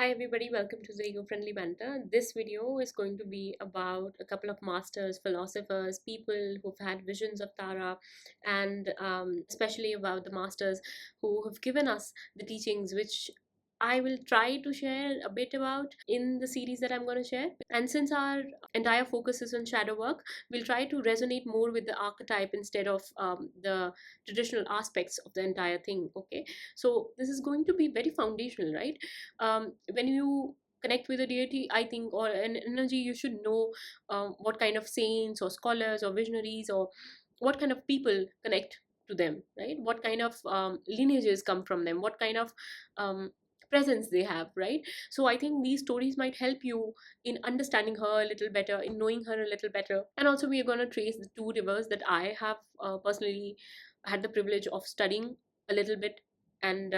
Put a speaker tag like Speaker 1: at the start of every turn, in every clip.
Speaker 1: Hi everybody, welcome to the Eco-Friendly Banter. This video is going to be about a couple of masters, philosophers, people who've had visions of Tara, and especially about the masters who have given us the teachings which I will try to share a bit about in the series that I'm going to share. And since our entire focus is on shadow work, we'll try to resonate more with the archetype instead of the traditional aspects of the entire thing. Okay, so this is going to be very foundational, right? When you connect with a deity, I think, or an energy, you should know what kind of saints or scholars or visionaries or what kind of people connect to them, right? What kind of lineages come from them, what kind of um, presence they have, right? So I think these stories might help you in understanding her a little better, in knowing her a little better. And also we are going to trace the two rivers that I have personally had the privilege of studying a little bit, and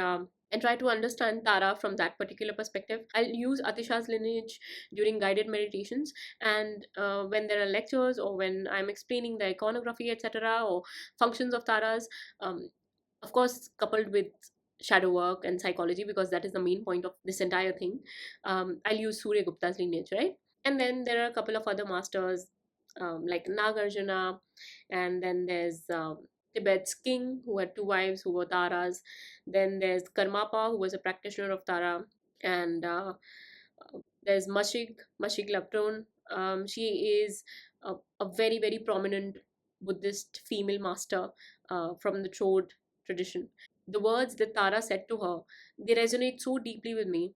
Speaker 1: try to understand Tara from that particular perspective. I'll use Atisha's lineage during guided meditations, and when there are lectures or when I'm explaining the iconography, etc., or functions of Taras, um, of course, coupled with shadow work and psychology, because that is the main point of this entire thing. I'll use Suryagupta's lineage, right? And then there are a couple of other masters like Nagarjuna, and then there's Tibet's king who had two wives who were Taras. Then there's Karmapa, who was a practitioner of Tara, and there's Machig Labdrön. She is a very, very prominent Buddhist female master from the Chod tradition. The words that Tara said to her, they resonate so deeply with me,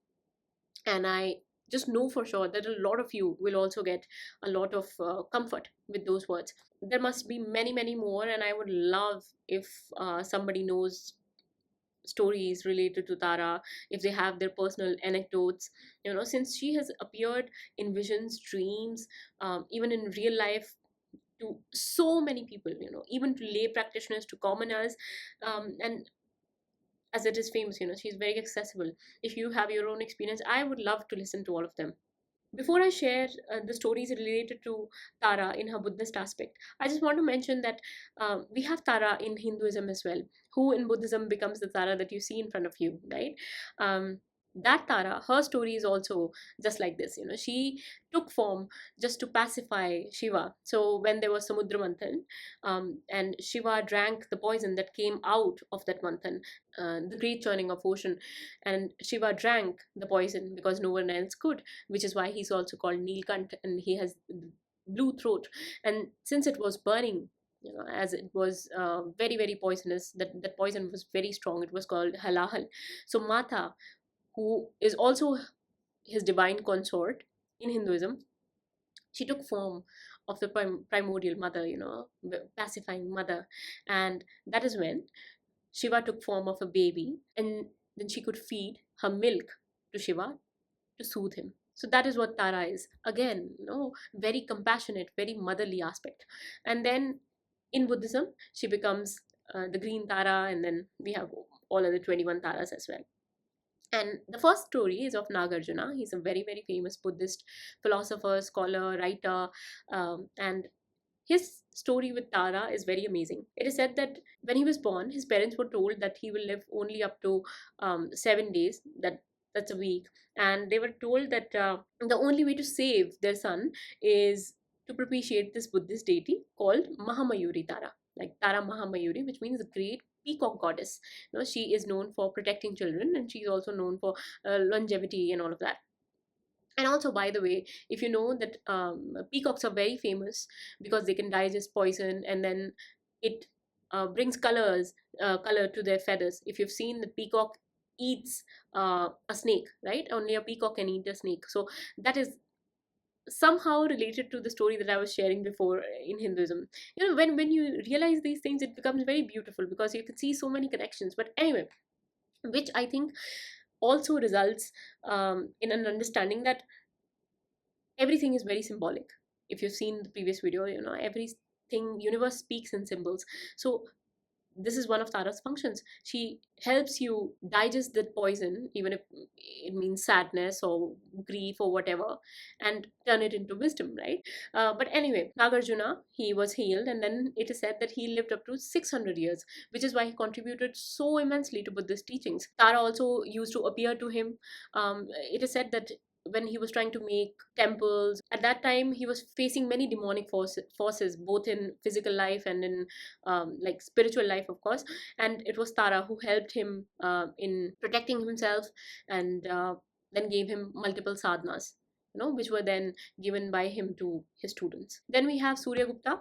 Speaker 1: and I just know for sure that a lot of you will also get a lot of comfort with those words. There must be many, many more, and I would love if somebody knows stories related to Tara, if they have their personal anecdotes, since she has appeared in visions, dreams, even in real life, to so many people, even to lay practitioners, to commoners, and as it is famous, she's very accessible. If you have your own experience, I would love to listen to all of them. Before I share the stories related to Tara in her Buddhist aspect, I just want to mention that we have Tara in Hinduism as well, who in Buddhism becomes the Tara that you see in front of you, right? That Tara, her story is also just like this. She took form just to pacify Shiva. So when there was Samudra Manthan, and Shiva drank the poison that came out of that Manthan, the great churning of ocean, and Shiva drank the poison because no one else could, which is why he's also called Neelkant, and he has blue throat. And since it was burning, as it was very, very poisonous, that poison was very strong, it was called halahal. So Mata, who is also his divine consort in Hinduism, she took form of the primordial mother, pacifying mother. And that is when Shiva took form of a baby, and then she could feed her milk to Shiva to soothe him. So that is what Tara is. Again, very compassionate, very motherly aspect. And then in Buddhism, she becomes the green Tara, and then we have all other 21 Taras as well. And the first story is of Nagarjuna. He's a very, very famous Buddhist philosopher, scholar, writer, and his story with Tara is very amazing. It is said that when he was born, his parents were told that he will live only up to 7 days. That's a week, and they were told that the only way to save their son is to propitiate this Buddhist deity called Mahamayuri Tara, like Tara Mahamayuri, which means the great peacock goddess. She is known for protecting children, and she's also known for longevity and all of that. And also, by the way, if you know that peacocks are very famous because they can digest poison, and then it brings color to their feathers. If you've seen the peacock eats a snake, right? Only a peacock can eat a snake. So that is somehow related to the story that I was sharing before in Hinduism. When you realize these things, it becomes very beautiful because you can see so many connections. But anyway, which I think also results in an understanding that everything is very symbolic. If you've seen the previous video, everything, universe speaks in symbols. So this is one of Tara's functions. She helps you digest that poison, even if it means sadness or grief or whatever, and turn it into wisdom, right? But anyway, Nagarjuna, he was healed, and then it is said that he lived up to 600 years, which is why he contributed so immensely to Buddhist teachings. Tara also used to appear to him. It is said that when he was trying to make temples, at that time he was facing many demonic forces, both in physical life and in like spiritual life, of course. And it was Tara who helped him in protecting himself, and then gave him multiple sadhanas, which were then given by him to his students. Then we have Suryagupta,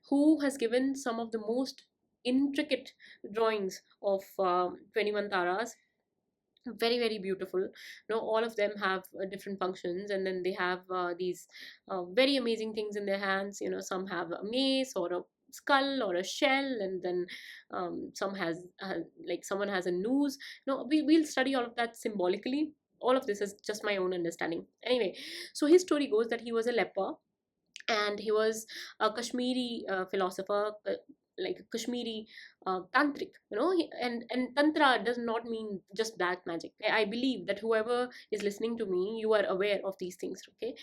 Speaker 1: who has given some of the most intricate drawings of 21 taras. Very, very beautiful. All of them have different functions, and then they have these very amazing things in their hands. Some have a mace or a skull or a shell, and then some has like someone has a noose. We'll study all of that symbolically. All of this is just my own understanding. Anyway, so his story goes that he was a leper, and he was a Kashmiri philosopher, like a Kashmiri tantric, and tantra does not mean just black magic. I believe that whoever is listening to me, you are aware of these things, okay?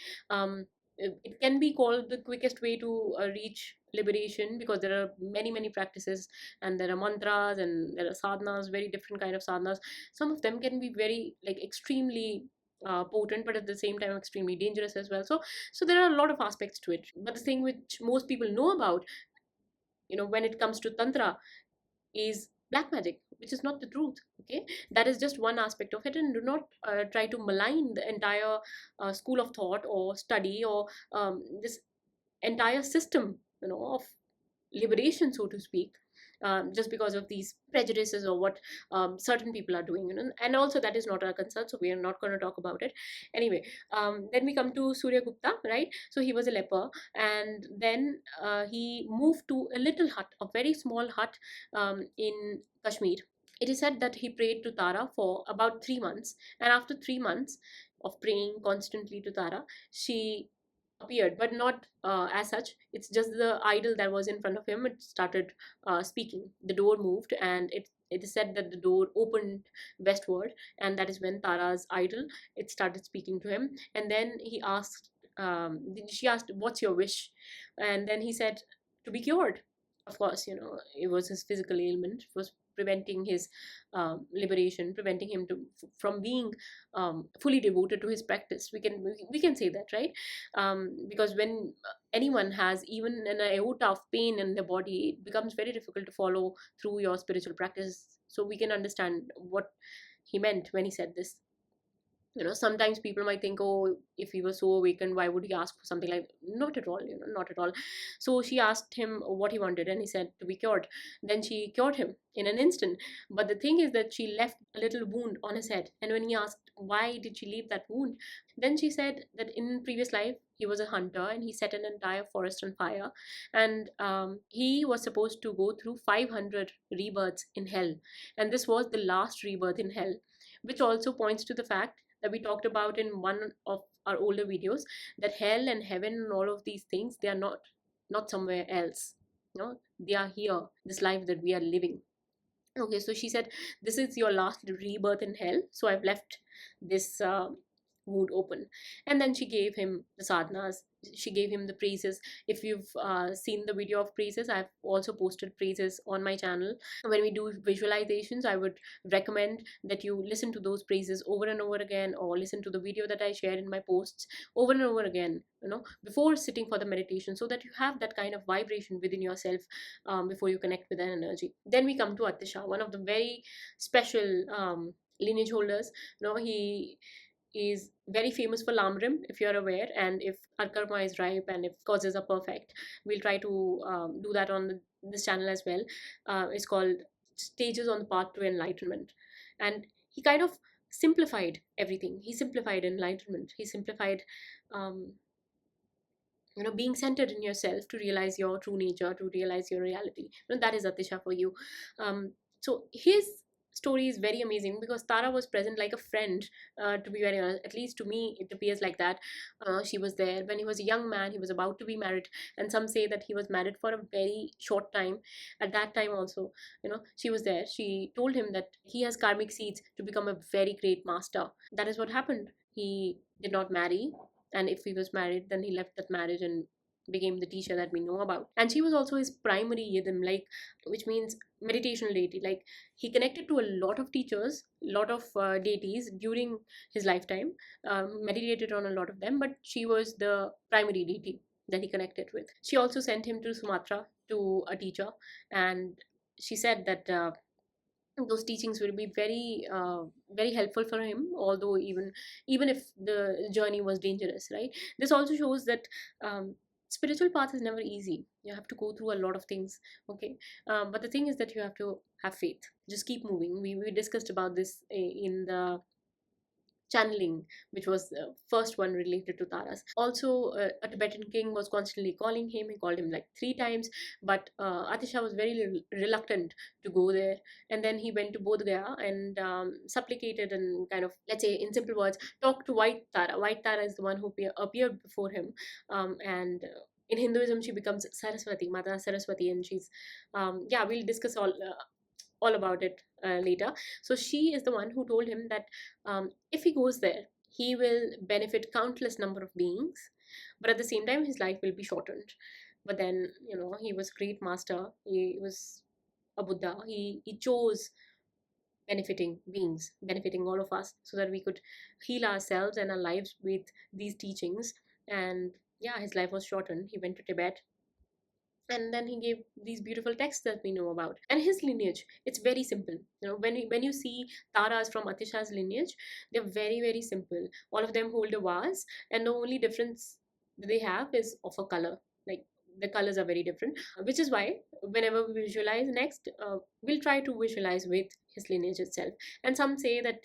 Speaker 1: It can be called the quickest way to reach liberation, because there are many, many practices, and there are mantras, and there are sadhanas, very different kind of sadhanas. Some of them can be very, like, extremely potent, but at the same time extremely dangerous as well. So there are a lot of aspects to it, but the thing which most people know about, when it comes to tantra, is black magic, which is not the truth. Okay, that is just one aspect of it, and do not try to malign the entire school of thought or study, or this entire system, of liberation, so to speak, just because of these prejudices or what certain people are doing, and also that is not our concern, so we are not going to talk about it. Anyway, then we come to Suryagupta, right? So he was a leper, and then he moved to a little hut, a very small hut, in Kashmir. It is said that he prayed to Tara for about 3 months, and after 3 months of praying constantly to Tara, she appeared, but not as such. It's just the idol that was in front of him. It started speaking. The door moved, and it is said that the door opened westward, and that is when Tara's idol, it started speaking to him. And then she asked, "What's your wish?" And then he said, "To be cured." Of course, it was his physical ailment. It was preventing his liberation, preventing him from being fully devoted to his practice. We can say that, right? Because when anyone has even an iota of pain in their body, it becomes very difficult to follow through your spiritual practice. So we can understand what he meant when he said this. Sometimes people might think, oh, if he was so awakened, why would he ask for something like, not at all, not at all. So she asked him what he wanted, and he said to be cured. Then she cured him in an instant. But the thing is that she left a little wound on his head, and when he asked why did she leave that wound, then she said that in previous life he was a hunter, and he set an entire forest on fire, and he was supposed to go through 500 rebirths in hell, and this was the last rebirth in hell, which also points to the fact that we talked about in one of our older videos, that hell and heaven and all of these things, they are not somewhere else. They are here, this life that we are living. Okay, so she said, this is your last rebirth in hell, so I've left this wound open. And then she gave him the sadhanas, she gave him the praises. If you've seen the video of praises, I've also posted praises on my channel. When we do visualizations, I would recommend that you listen to those praises over and over again, or listen to the video that I share in my posts over and over again, before sitting for the meditation, so that you have that kind of vibration within yourself before you connect with that energy. Then we come to Atisha, one of the very special lineage holders. He is very famous for Lamrim, if you're aware, and if our karma is ripe and if causes are perfect, we'll try to do that on this channel as well. It's called Stages on the Path to Enlightenment, and he kind of simplified everything. He simplified enlightenment. He simplified being centered in yourself to realize your true nature, to realize your reality. That is Atisha for you. So his story is very amazing because Tara was present like a friend, to be very honest. At least to me, it appears like that. She was there when he was a young man, he was about to be married, and some say that he was married for a very short time. At that time, also, she was there. She told him that he has karmic seeds to become a very great master. That is what happened. He did not marry, and if he was married, then he left that marriage and became the teacher that we know about. And she was also his primary yidam, like, which means meditation deity. Like, he connected to a lot of teachers, lot of deities during his lifetime, meditated on a lot of them, but she was the primary deity that he connected with. She also sent him to Sumatra to a teacher, and she said that those teachings will be very helpful for him, although even if the journey was dangerous, right? This also shows that spiritual path is never easy. You have to go through a lot of things, okay? But the thing is that you have to have faith. Just keep moving. We discussed about this in the channeling, which was the first one related to Taras. Also, a Tibetan king was constantly calling him. He called him like 3 times, but Atisha was very reluctant to go there. And then he went to Bodh Gaya and supplicated and kind of, let's say in simple words, talked to White Tara. White Tara is the one who appeared before him, and in Hinduism, she becomes Saraswati, Mata Saraswati, and she's, yeah, we'll discuss all about it later. So she is the one who told him that if he goes there, he will benefit countless number of beings, but at the same time, his life will be shortened. But then, he was great master. He was a Buddha. He chose benefiting beings, benefiting all of us, so that we could heal ourselves and our lives with these teachings. And yeah, his life was shortened. He went to Tibet, and then he gave these beautiful texts that we know about. And his lineage, it's very simple. When you see Taras from Atisha's lineage, they're very, very simple. All of them hold a vase, and the only difference that they have is of a color. Like, the colors are very different, which is why whenever we visualize next, we'll try to visualize with his lineage itself. And some say that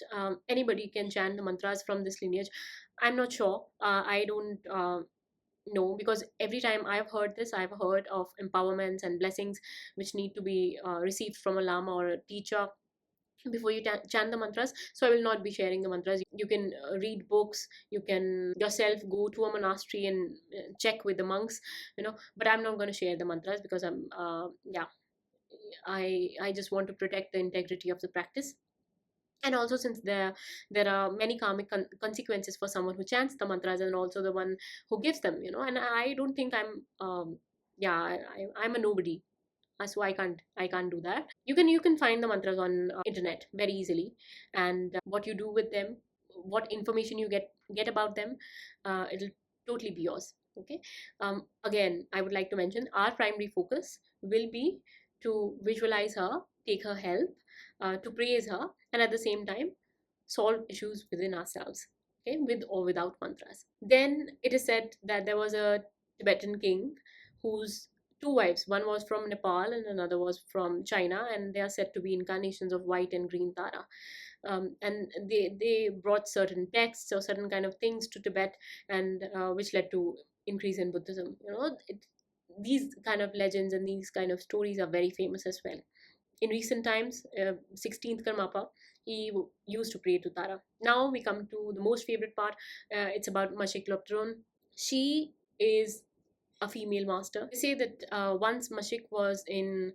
Speaker 1: anybody can chant the mantras from this lineage. I'm not sure. I don't no, because every time I've heard this, I've heard of empowerments and blessings which need to be received from a lama or a teacher before you chant the mantras. So I will not be sharing the mantras. You can read books, you can yourself go to a monastery and check with the monks, but I'm not going to share the mantras because yeah, I just want to protect the integrity of the practice. And also, since there are many karmic consequences for someone who chants the mantras, and also the one who gives them, and I don't think yeah, I'm a nobody. So I can't do that. You can find the mantras on internet very easily, and what you do with them, what information you get about them, it'll totally be yours. Okay. Again, I would like to mention our primary focus will be to visualize her, take her help, to praise her, and at the same time solve issues within ourselves, okay, with or without mantras. Then it is said that there was a Tibetan king whose two wives, one was from Nepal and another was from China, and they are said to be incarnations of white and green Tara. And they brought certain texts or certain kind of things to Tibet, and which led to increase in Buddhism. These kind of legends and these kind of stories are very famous as well. In recent times, 16th Karmapa, he used to pray to Tara. Now we come to the most favorite part. It's about Machig Labdrön. She is a female master. They say that once Machig was in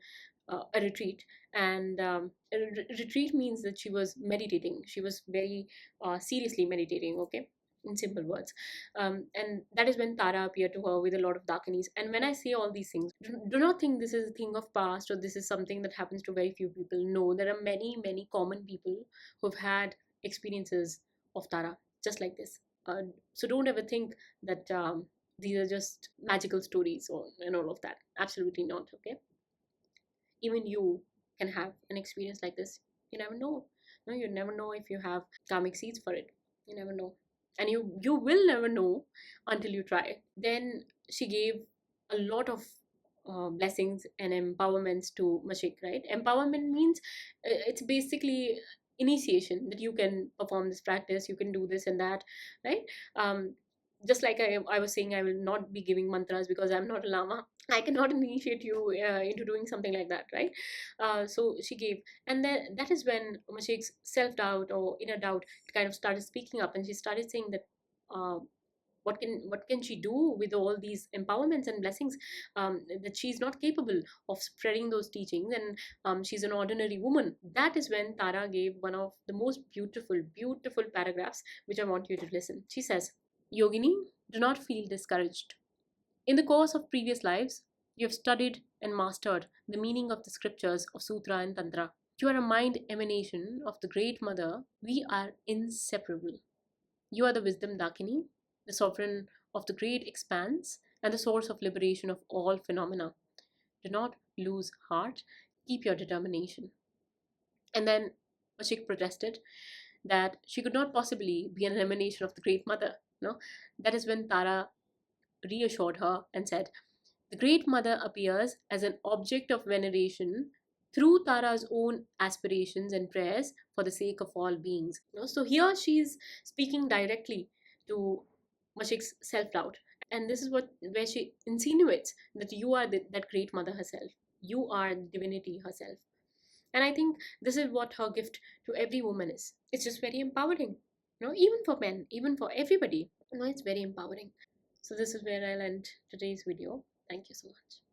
Speaker 1: a retreat, and retreat means that she was meditating. She was very seriously meditating, okay, in simple words. And that is when Tara appeared to her with a lot of darkanies. And when I say all these things, do not think this is a thing of past or this is something that happens to very few people. No, there are many, many common people who've had experiences of Tara just like this. So don't ever think that these are just magical stories and all of that. Absolutely not, okay? Even you can have an experience like this. You never know. No, you never know if you have karmic seeds for it. You never know. And you will never know until you try. Then she gave a lot of blessings and empowerments to Machig, right? Empowerment means it's basically initiation, that you can perform this practice, you can do this and that, right? Just like I was saying, I will not be giving mantras because I'm not a lama. I cannot initiate you into doing something like that, right? So she gave, and then that is when Machig's self-doubt or inner doubt kind of started speaking up, and she started saying that uh, what can she do with all these empowerments and blessings, that she's not capable of spreading those teachings, and she's an ordinary woman. That is when Tara gave one of the most beautiful paragraphs, which I want you to listen. She says, Yogini, do not feel discouraged. In the course of previous lives, you have studied and mastered the meaning of the scriptures of Sutra and Tantra. You are a mind emanation of the Great Mother. We are inseparable. You are the wisdom Dakini, the sovereign of the great expanse, and the source of liberation of all phenomena. Do not lose heart. Keep your determination. And then Mashik protested that she could not possibly be an emanation of the Great Mother. No, that is when Tara reassured her and said, the Great Mother appears as an object of veneration through Tara's own aspirations and prayers for the sake of all beings. So here she's speaking directly to Mashik's self-doubt. And this is what where she insinuates that you are that Great Mother herself. You are divinity herself. And I think this is what her gift to every woman is. It's just very empowering. Even for men, even for everybody. It's very empowering. So this is where I'll end today's video. Thank you so much.